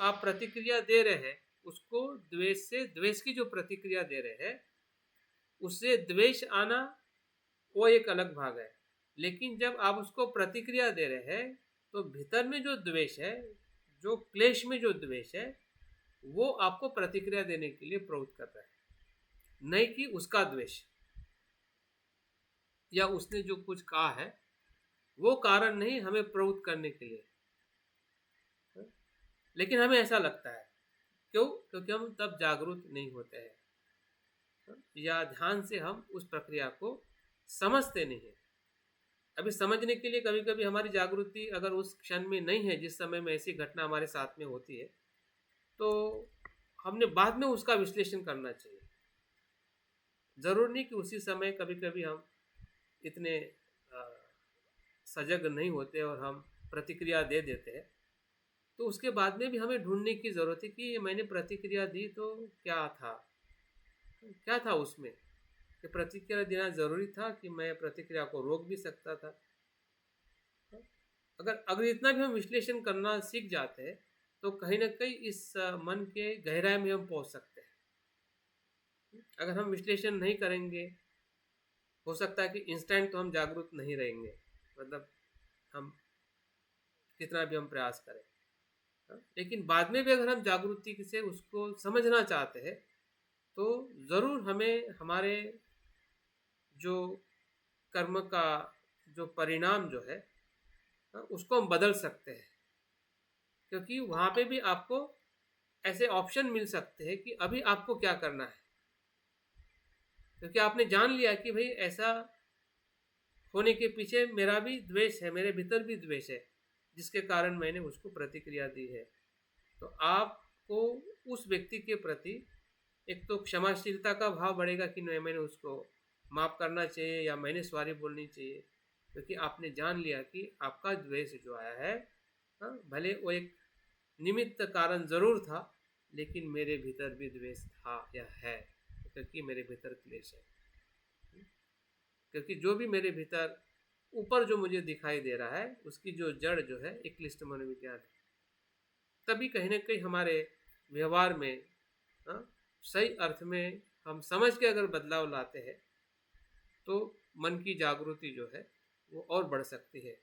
आप प्रतिक्रिया दे रहे हैं उसको द्वेष से, द्वेष की जो प्रतिक्रिया दे रहे हैं उससे द्वेष आना वो एक अलग भाग है। लेकिन जब आप उसको प्रतिक्रिया दे रहे हैं तो भीतर में जो द्वेष है, जो क्लेश में जो द्वेष है, वो आपको प्रतिक्रिया देने के लिए प्रवृत्त कर रहा है, नहीं कि उसका द्वेष या उसने जो कुछ कहा है वो कारण नहीं हमें प्रवृत्त करने के लिए। लेकिन हमें ऐसा लगता है, क्यों? क्योंकि हम तब जागरूक नहीं होते हैं या ध्यान से हम उस प्रक्रिया को समझते नहीं है। अभी समझने के लिए कभी कभी हमारी जागृति अगर उस क्षण में नहीं है, जिस समय में ऐसी घटना हमारे साथ में होती है, तो हमने बाद में उसका विश्लेषण करना चाहिए। जरूर नहीं कि उसी समय, कभी कभी हम इतने सजग नहीं होते और हम प्रतिक्रिया दे देते हैं, तो उसके बाद में भी हमें ढूंढने की ज़रूरत है कि मैंने प्रतिक्रिया दी तो क्या था, क्या था उसमें, कि प्रतिक्रिया देना ज़रूरी था कि मैं प्रतिक्रिया को रोक भी सकता था। अगर अगर इतना भी हम विश्लेषण करना सीख जाते हैं तो कहीं ना कहीं इस मन के गहराई में हम पहुंच सकते हैं। अगर हम विश्लेषण नहीं करेंगे, हो सकता है कि इंस्टेंट तो हम जागरूक नहीं रहेंगे, मतलब हम कितना भी हम प्रयास करें, लेकिन बाद में भी अगर हम जागृति से उसको समझना चाहते हैं तो ज़रूर हमें हमारे जो कर्म का जो परिणाम जो है उसको हम बदल सकते हैं। क्योंकि वहाँ पे भी आपको ऐसे ऑप्शन मिल सकते हैं कि अभी आपको क्या करना है, क्योंकि आपने जान लिया कि भाई ऐसा होने के पीछे मेरा भी द्वेष है, मेरे भीतर भी द्वेष है, जिसके कारण मैंने उसको प्रतिक्रिया दी है। तो आपको उस व्यक्ति के प्रति एक तो क्षमाशीलता का भाव बढ़ेगा कि नहीं, मैंने उसको माफ़ करना चाहिए या मैंने सॉरी बोलनी चाहिए, क्योंकि आपने जान लिया कि आपका द्वेष जो आया है, भले वो एक निमित्त कारण ज़रूर था, लेकिन मेरे भीतर भी द्वेष था या है, क्योंकि मेरे भीतर क्लेश है। क्योंकि जो भी मेरे भीतर ऊपर जो मुझे दिखाई दे रहा है उसकी जो जड़ जो है एक क्लिष्ट मनोविज्ञान है। तभी कहीं ना कहीं हमारे व्यवहार में सही अर्थ में हम समझ के अगर बदलाव लाते हैं तो मन की जागृति जो है वो और बढ़ सकती है।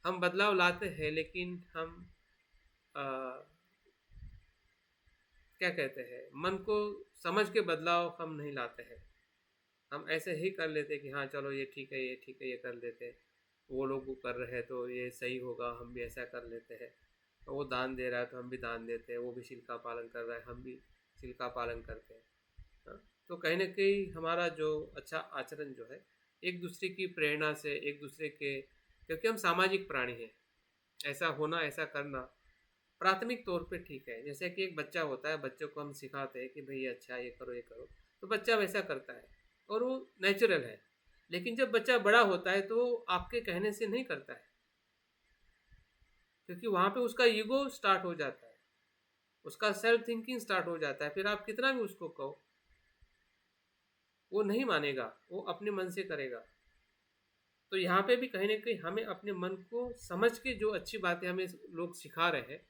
हम बदलाव लाते हैं लेकिन हम क्या कहते हैं, मन को समझ के बदलाव हम नहीं लाते हैं। हम ऐसे ही कर लेते हैं कि हाँ चलो ये ठीक है, ये ठीक है, ये कर लेते हैं, वो लोग वो कर रहे हैं तो ये सही होगा, हम भी ऐसा कर लेते हैं। वो दान दे रहा है तो हम भी दान देते हैं, वो भी शिल का पालन कर रहा है, हम भी शिल का पालन करते हैं। हाँ? तो कहीं ना कहीं हमारा जो अच्छा आचरण जो है एक दूसरे की प्रेरणा से, एक दूसरे के, क्योंकि हम सामाजिक प्राणी हैं, ऐसा होना, ऐसा करना प्राथमिक तौर पे ठीक है। जैसे कि एक बच्चा होता है, बच्चों को हम सिखाते हैं कि भाई अच्छा ये करो, ये करो, तो बच्चा वैसा करता है और वो नेचुरल है। लेकिन जब बच्चा बड़ा होता है तो आपके कहने से नहीं करता है, क्योंकि वहाँ पे उसका ईगो स्टार्ट हो जाता है, उसका सेल्फ थिंकिंग स्टार्ट हो जाता है। फिर आप कितना भी उसको कहो वो नहीं मानेगा, वो अपने मन से करेगा। तो यहाँ पे भी कहीं ना कहीं हमें अपने मन को समझ के जो अच्छी बातें हमें लोग सिखा रहे हैं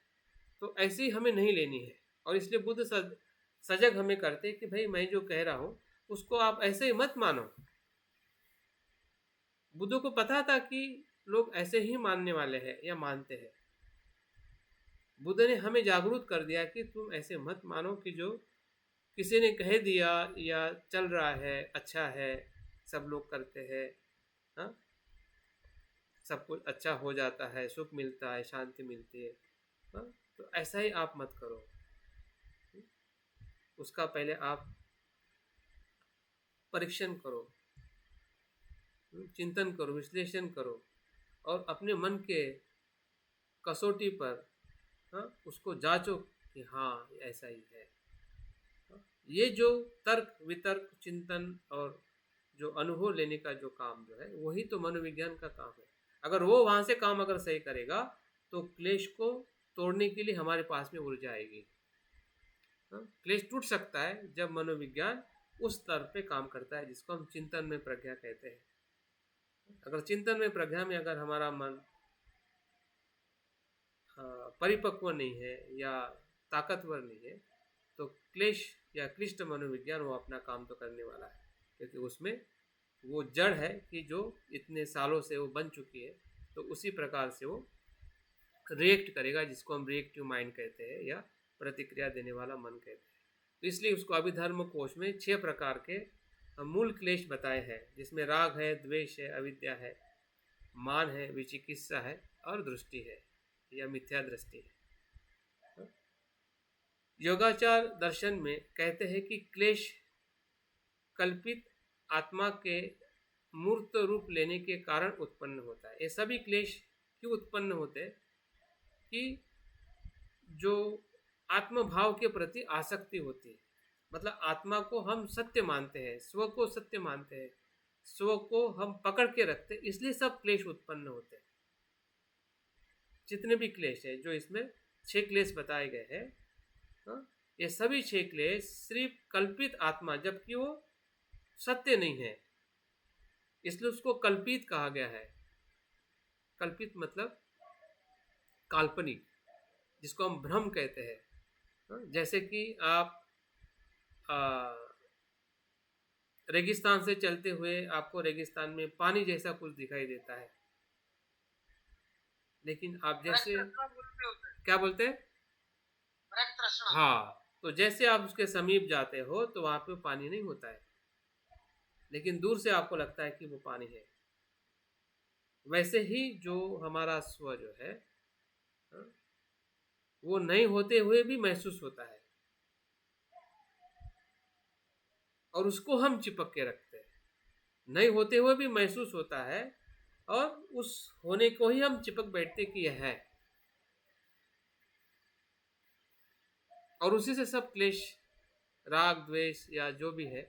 तो ऐसे ही हमें नहीं लेनी है। और इसलिए बुद्ध सजग हमें करते कि भाई मैं जो कह रहा हूँ उसको आप ऐसे ही मत मानो। बुद्ध को पता था कि लोग ऐसे ही मानने वाले हैं या मानते हैं। बुद्ध ने हमें जागरूक कर दिया कि तुम ऐसे मत मानो कि जो किसी ने कह दिया या चल रहा है, अच्छा है, सब लोग करते हैं, हाँ, सब कुछ अच्छा हो जाता है, सुख मिलता है, शांति मिलती है, हाँ, तो ऐसा ही आप मत करो। उसका पहले आप परीक्षण करो, चिंतन करो, विश्लेषण करो और अपने मन के कसौटी पर, हाँ, उसको जांचो कि हाँ ऐसा ही है। ये जो तर्क वितर्क चिंतन और जो अनुभव लेने का जो काम जो है वही तो मनोविज्ञान का काम है। अगर वो वहाँ से काम अगर सही करेगा तो क्लेश को तोड़ने के लिए हमारे पास में ऊर्जा आएगी। क्लेश टूट सकता है जब मनोविज्ञान उस स्तर पे काम करता है जिसको हम चिंतन में प्रज्ञा कहते हैं। अगर चिंतन में प्रज्ञा में अगर हमारा मन परिपक्व नहीं है या ताकतवर नहीं है, तो क्लेश या क्लिष्ट मनोविज्ञान वो अपना काम तो करने वाला है, क्योंकि उसमें वो जड़ है कि जो इतने सालों से वो बन चुकी है, तो उसी प्रकार से वो रिएक्ट करेगा, जिसको हम रिएक्टिव माइंड कहते हैं या प्रतिक्रिया देने वाला मन कहते हैं। तो इसलिए उसको अभिधर्म कोश में 6 प्रकार के मूल क्लेश बताए हैं, जिसमें राग है, द्वेष है, अविद्या है, मान है, विचिकित्सा है और दृष्टि है या मिथ्या दृष्टि है। योगाचार दर्शन में कहते हैं कि क्लेश कल्पित आत्मा के मूर्त रूप लेने के कारण उत्पन्न होता है। ये सभी क्लेश क्यों उत्पन्न होते हैं कि जो आत्मभाव के प्रति आसक्ति होती है, मतलब आत्मा को हम सत्य मानते हैं, स्व को सत्य मानते हैं, स्व को हम पकड़ के रखते हैं, इसलिए सब क्लेश उत्पन्न होते हैं। जितने भी क्लेश है, जो इसमें 6 क्लेश बताए गए हैं, ये सभी 6 क्लेश सिर्फ कल्पित आत्मा, जबकि वो सत्य नहीं है, इसलिए उसको कल्पित कहा गया है। कल्पित मतलब काल्पनिक, जिसको हम भ्रम कहते हैं। जैसे कि आप रेगिस्तान से चलते हुए आपको रेगिस्तान में पानी जैसा कुछ दिखाई देता है, लेकिन आप जैसे क्या बोलते हैं, हाँ, तो जैसे आप उसके समीप जाते हो तो वहां पे पानी नहीं होता है, लेकिन दूर से आपको लगता है कि वो पानी है। वैसे ही जो हमारा स्व जो है, वो नहीं होते हुए भी महसूस होता है, और उसको हम चिपक के रखते हैं। नहीं होते हुए भी महसूस होता है, और उस होने को ही हम चिपक बैठते कि यह है, और उसी से सब क्लेश, राग, द्वेष या जो भी है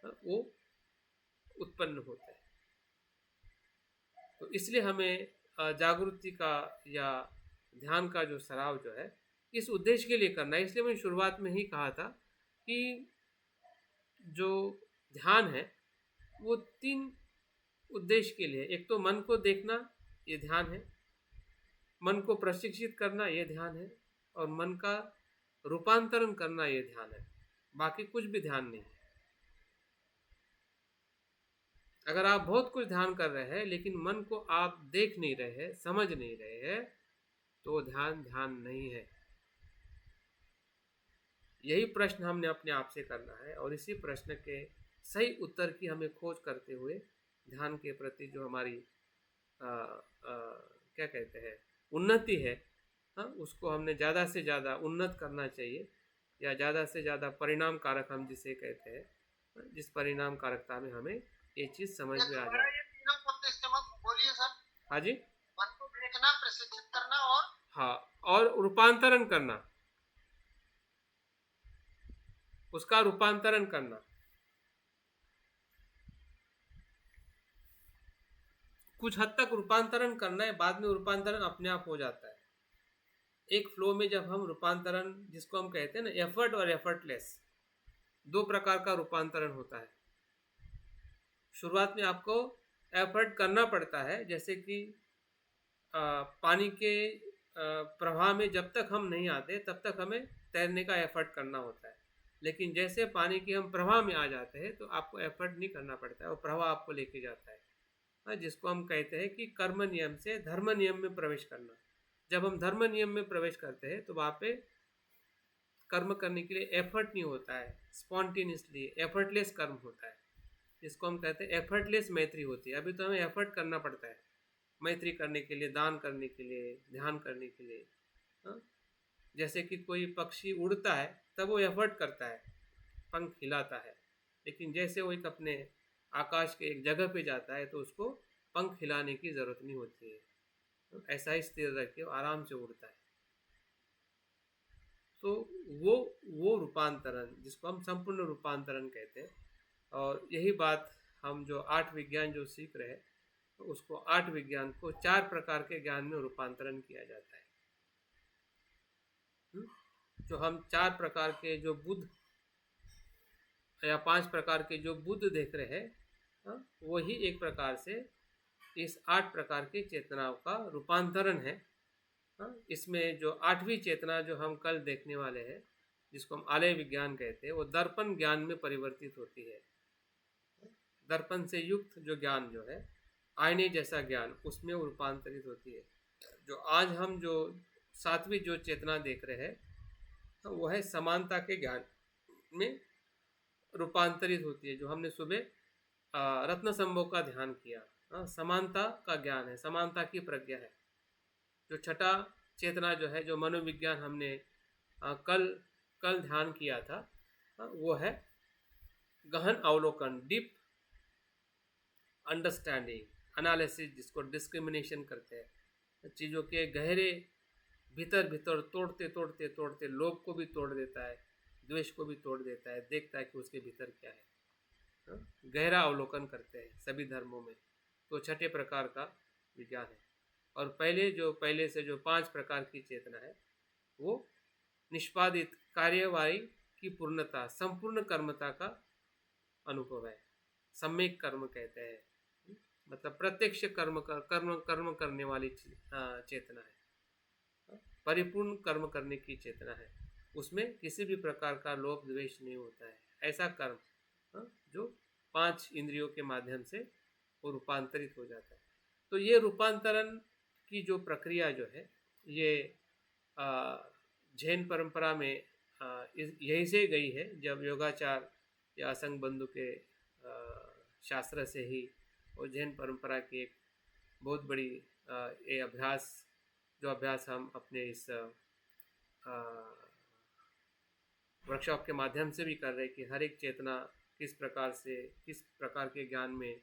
वो उत्पन्न होता है। तो इसलिए हमें जागृति का या ध्यान का जो सराव जो है, इस उद्देश्य के लिए करना है। इसलिए मैंने शुरुआत में ही कहा था कि जो ध्यान है वो 3 उद्देश्य के लिए, एक तो मन को देखना, ये ध्यान है, मन को प्रशिक्षित करना, ये ध्यान है, और मन का रूपांतरण करना, ये ध्यान है। बाकी कुछ भी ध्यान नहीं है। अगर आप बहुत कुछ ध्यान कर रहे हैं लेकिन मन को आप देख नहीं रहे, समझ नहीं रहे हैं, तो ध्यान नहीं है। यही प्रश्न हमने अपने आप से करना है, और इसी प्रश्न के सही उत्तर की हमें खोज करते हुए ध्यान के प्रति जो हमारी क्या कहते हैं, उन्नति है, उसको हमने ज़्यादा से ज़्यादा उन्नत करना चाहिए, या ज़्यादा से ज़्यादा परिणाम कारक हम जिसे कहते हैं, जिस परिणाम कारकता में हमें ये चीज़ समझ में आ जाए। बोलिए सर। हाँ जी, मन को देखना, प्रशिक्षित करना, और हाँ, और रूपांतरण करना, उसका रूपांतरण करना। कुछ हद तक रूपांतरण करना है, बाद में रूपांतरण अपने आप हो जाता है। एक फ्लो में जब हम रूपांतरण, जिसको हम कहते हैं ना एफर्ट और एफर्टलेस, 2 प्रकार का रूपांतरण होता है। शुरुआत में आपको एफर्ट करना पड़ता है, जैसे कि पानी के प्रवाह में जब तक हम नहीं आते तब तक हमें तैरने का एफर्ट करना होता है, लेकिन जैसे पानी के हम प्रवाह में आ जाते हैं तो आपको एफर्ट नहीं करना पड़ता है, और प्रवाह आपको लेके जाता है, जिसको हम कहते हैं कि कर्म नियम से धर्म नियम में प्रवेश करना। जब हम धर्म नियम में प्रवेश करते हैं तो वहाँ पे कर्म करने के लिए एफर्ट नहीं होता है, स्पॉन्टेनियसली एफर्टलेस कर्म होता है, जिसको हम कहते हैं एफर्टलेस मैत्री होती है। अभी तो हमें एफर्ट करना पड़ता है मैत्री करने के लिए, दान करने के लिए, ध्यान करने के लिए। जैसे कि कोई पक्षी उड़ता है तब वो एफर्ट करता है, पंख हिलाता है, लेकिन जैसे वो एक अपने आकाश के एक जगह पे जाता है तो उसको पंख हिलाने की ज़रूरत नहीं होती है, ऐसा ही स्थिर रख के आराम से उड़ता है। तो वो रूपांतरण, जिसको हम संपूर्ण रूपांतरण कहते हैं, और यही बात हम जो 8 विज्ञान जो सीख रहे हैं, तो उसको 8 विज्ञान को 4 प्रकार के ज्ञान में रूपांतरण किया जाता है। जो हम 4 प्रकार के जो बुद्ध या 5 प्रकार के जो बुद्ध देख रहे हैं, वही एक प्रकार से इस 8 प्रकार की चेतनाओं का रूपांतरण है, हाँ, इसमें जो 8वीं चेतना जो हम कल देखने वाले हैं, जिसको हम आलय विज्ञान कहते हैं, वो दर्पण ज्ञान में परिवर्तित होती है। दर्पण से युक्त जो ज्ञान जो है, आईने जैसा ज्ञान, उसमें वो रूपांतरित होती है। जो आज हम जो 7वीं जो चेतना देख रहे हैं, तो वो है समानता के ज्ञान में रूपांतरित होती है। जो हमने सुबह रत्न संभोग का ध्यान किया, समानता का ज्ञान है, समानता की प्रज्ञा है। जो छठा चेतना जो है, जो मनोविज्ञान हमने कल कल ध्यान किया था, वो है गहन अवलोकन, डीप अंडरस्टैंडिंग एनालिसिस, जिसको डिस्क्रिमिनेशन करते हैं। चीज़ों के गहरे भीतर भीतर तोड़ते तोड़ते तोड़ते लोभ को भी तोड़ देता है, द्वेष को भी तोड़ देता है, देखता है कि उसके भीतर क्या है। गहरा अवलोकन करते हैं सभी धर्मों में। तो छठे प्रकार का विज्ञान है। और पहले से जो 5 प्रकार की चेतना है, वो निष्पादित कार्यवाही की पूर्णता, संपूर्ण कर्मता का अनुभव है। सम्यक कर्म कहते हैं, मतलब प्रत्यक्ष कर्म करने वाली चेतना है, परिपूर्ण कर्म करने की चेतना है। उसमें किसी भी प्रकार का लोभ द्वेष नहीं होता है। ऐसा कर्म जो 5 इंद्रियों के माध्यम से वो रूपांतरित हो जाता है। तो ये रूपांतरण की जो प्रक्रिया जो है, ये जैन परंपरा में यही से गई है। जब योगाचार या असंग बंधु के शास्त्र से ही और जैन परंपरा की एक बहुत बड़ी ये अभ्यास हम अपने इस वर्कशॉप के माध्यम से भी कर रहे हैं कि हर एक चेतना किस प्रकार के ज्ञान में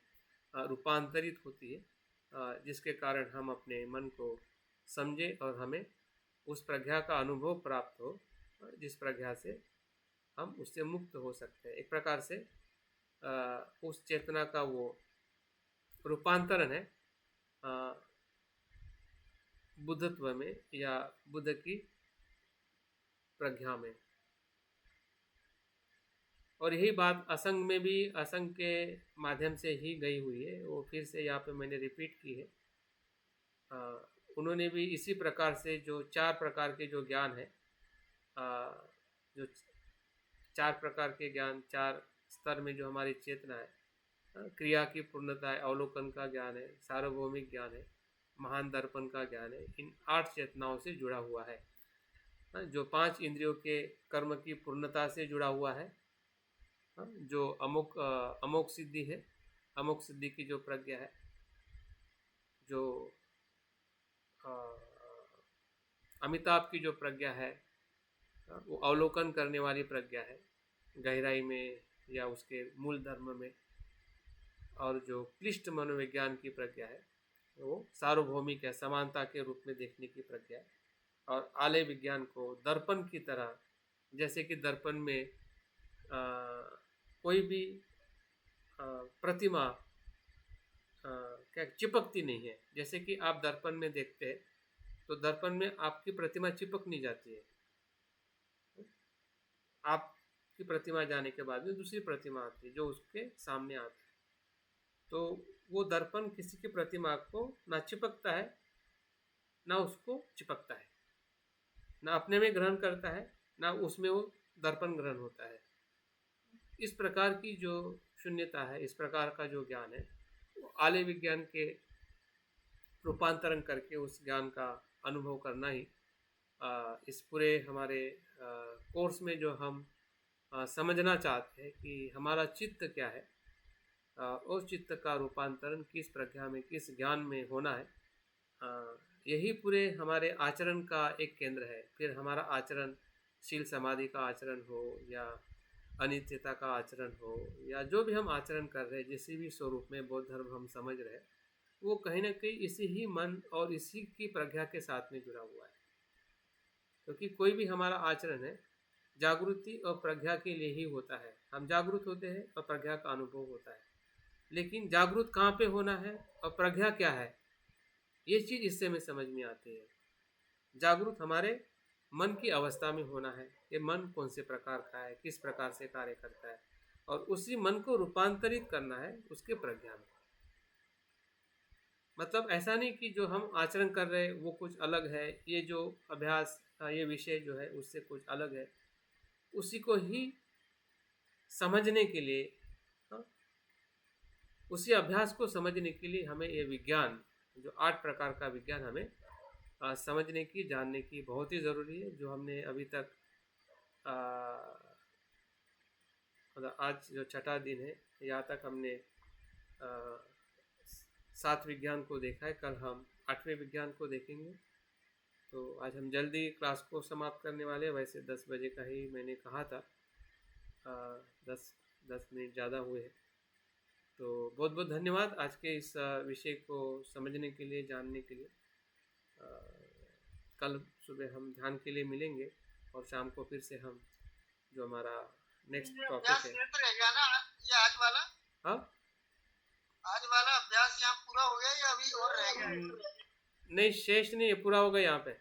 रूपांतरित होती है, जिसके कारण हम अपने मन को समझे और हमें उस प्रज्ञा का अनुभव प्राप्त हो, जिस प्रज्ञा से हम उससे मुक्त हो सकते हैं। एक प्रकार से उस चेतना का वो रूपांतरण है बुद्धत्व में या बुद्ध की प्रज्ञा में। और यही बात असंग में भी, असंग के माध्यम से ही गई हुई है। वो फिर से यहाँ पे मैंने रिपीट की है। उन्होंने भी इसी प्रकार से जो 4 प्रकार के जो ज्ञान है, जो 4 प्रकार के ज्ञान, 4 स्तर में जो हमारी चेतना है, क्रिया की पूर्णता है, अवलोकन का ज्ञान है, सार्वभौमिक ज्ञान है, महान दर्पण का ज्ञान है, इन 8 चेतनाओं से जुड़ा हुआ है। जो 5 इंद्रियों के कर्म की पूर्णता से जुड़ा हुआ है, जो अमोघ सिद्धि है, अमोघ सिद्धि की जो प्रज्ञा है, जो अमिताभ की जो प्रज्ञा है, वो अवलोकन करने वाली प्रज्ञा है गहराई में या उसके मूल धर्म में। और जो क्लिष्ट मनोविज्ञान की प्रज्ञा है, वो सार्वभौमिक है, समानता के रूप में देखने की प्रज्ञा है। और आलय विज्ञान को दर्पण की तरह, जैसे कि दर्पण में कोई भी प्रतिमा क्या चिपकती नहीं है। जैसे कि आप दर्पण में देखते हैं तो दर्पण में आपकी प्रतिमा चिपक नहीं जाती है। आपकी प्रतिमा जाने के बाद में दूसरी प्रतिमा आती है जो उसके सामने आती है। तो वो दर्पण किसी की प्रतिमा को ना चिपकता है, ना उसको चिपकता है, ना अपने में ग्रहण करता है, ना उसमें वो दर्पण ग्रहण होता है। इस प्रकार की जो शून्यता है, इस प्रकार का जो ज्ञान है, वो आलय विज्ञान के रूपांतरण करके उस ज्ञान का अनुभव करना ही इस पूरे हमारे कोर्स में जो हम समझना चाहते हैं कि हमारा चित्त क्या है, उस चित्त का रूपांतरण किस प्रज्ञा में, किस ज्ञान में होना है, यही पूरे हमारे आचरण का एक केंद्र है। फिर हमारा आचरण शील समाधि का आचरण हो या अनित्यता का आचरण हो, या जो भी हम आचरण कर रहे हैं, जिस भी स्वरूप में बौद्ध धर्म हम समझ रहे हैं, वो कहीं ना कहीं इसी ही मन और इसी की प्रज्ञा के साथ में जुड़ा हुआ है। क्योंकि कोई भी हमारा आचरण है जागृति और प्रज्ञा के लिए ही होता है। हम जागृत होते हैं और प्रज्ञा का अनुभव होता है। लेकिन जागृत कहाँ पे होना है और प्रज्ञा क्या है, ये चीज़ इससे हमें समझ में आती है। जागृत हमारे मन की अवस्था में होना है, ये मन कौन से प्रकार का है, किस प्रकार से कार्य करता है, और उसी मन को रूपांतरित करना है उसके प्रज्ञा में। मतलब ऐसा नहीं कि जो हम आचरण कर रहे हैं वो कुछ अलग है, ये जो अभ्यास ये विषय जो है उससे कुछ अलग है, उसी को ही समझने के लिए, हाँ, उसी अभ्यास को समझने के लिए हमें ये विज्ञान, जो 8 प्रकार का विज्ञान हमें समझने की, जानने की बहुत ही ज़रूरी है, जो हमने अभी तक आ, मतलब आज जो छठा दिन है, यहाँ तक हमने आ, 7 विज्ञान को देखा है। कल हम 8वें विज्ञान को देखेंगे। तो आज हम जल्दी क्लास को समाप्त करने वाले हैं। वैसे 10 बजे का ही मैंने कहा था, 10 मिनट ज़्यादा हुए हैं। तो बहुत बहुत धन्यवाद आज के इस विषय को समझने के लिए, जानने के लिए। कल सुबह हम ध्यान के लिए मिलेंगे और शाम को फिर से हम जो हमारा नेक्स्ट ये टॉपिक अभ्यास है। शेष रहेगा ना, ये आज वाला हाँ, अभ्यास यहाँ पूरा हो गया या अभी और रहेगा? नहीं शेष नहीं है, पूरा हो गया यहाँ पे।